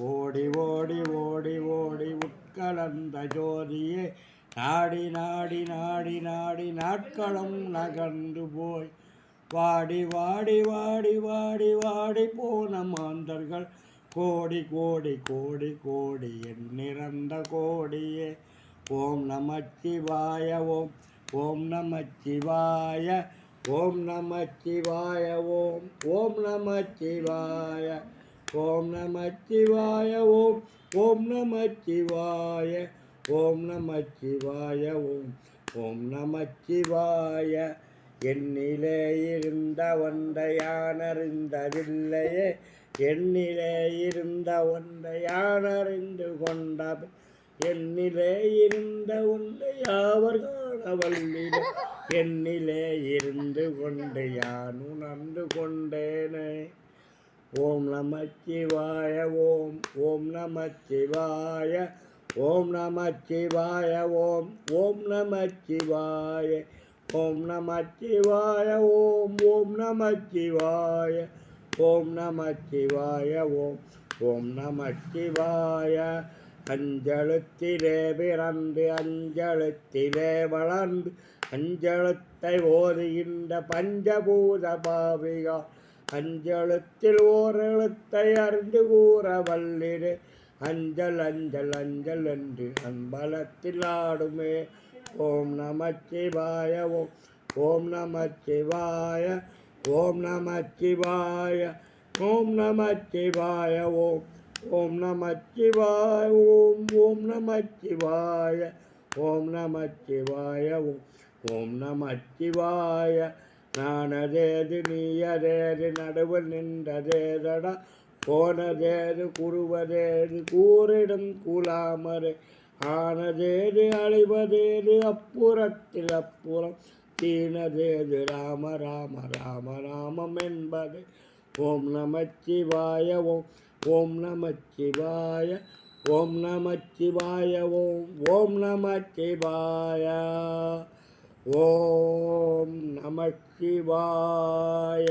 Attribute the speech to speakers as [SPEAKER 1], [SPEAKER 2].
[SPEAKER 1] ஓடி ஓடி ஓடி ஓடி உட்கலந்த ஜோதியே நாடி நாடி நாடி நாடி நாட்களும் நகர்ந்து போய் வாடி வாடி வாடி வாடி வாடி போன மாந்தர்கள் கோடி கோடி கோடி கோடி எண்ணிறந்த கோடியே ஓம் நமச்சிவாய ஓம் ஓம் நமச்சிவாய ஓம் நமச்சிவாய ஓம் ஓம் நமச்சிவாய ஓம் நமச்சிவாய ஓம் ஓம் நமச்சிவாய ஓம் நமச்சிவாய ஓம் ஓம் நமச்சிவாய என்னிலே இருந்த ஒன்றை யான் அறிந்ததில்லையே என்னிலே இருந்த ஒன்றை யான் அறிந்து கொண்ட என்னிலே இருந்த ஒன்றை யாவர் காணவல்லிட என்னிலே இருந்து கொண்டு யான் உணர்ந்து கொண்டேனே ஓம் நமச்சிவாய ஓம் ஓம் நமச்சிவாய ஓம் நமச்சிவாய ஓம் ஓம் நமச்சிவாய ஓம் நமச்சிவாய ஓம் ஓம் நமச்சிவாய ஓம் நமச்சிவாய ஓம் ஓம் நமச்சிவாய அஞ்செழுத்திலே பிறந்து அஞ்செழுத்திலே வளர்ந்து அஞ்செழுத்தை ஓதுகின்ற பஞ்சபூத பாவிகா அஞ்செழுத்தில் ஓர் எழுத்தை அறிந்து கூற வல்லிரு அஞ்சல் அஞ்சல் அஞ்சல் என்று அம்பலத்தில் ஆடுமே ஓம் நமச்சிவாய ஓம் ஓம் நமச்சிவாய ஓம் நமச்சிவாய ஓம் நமச்சிவாய ஓம் ஓம் நமச்சிவாய ஓம் ஓம் நமச்சிவாய ஓம் நமச்சிவாய ஓம் ஓம் நமச்சிவாய நானதேது நீயதேது நடுவில் நின்றதேதடா போனதேது குருவதேது கூறிடும் கூலாமரே ஆனதேது அழிவதேது அப்புறத்தில் அப்புறம் தீனதேது ராம ராம ராம ராமம் என்பது ஓம் நமச்சிவாய ஓம் ஓம் நமச்சிவாய ஓம் நமச்சிவாய ஓம் ஓம் நமச்சிவாய ஓம் நமச்சிவாய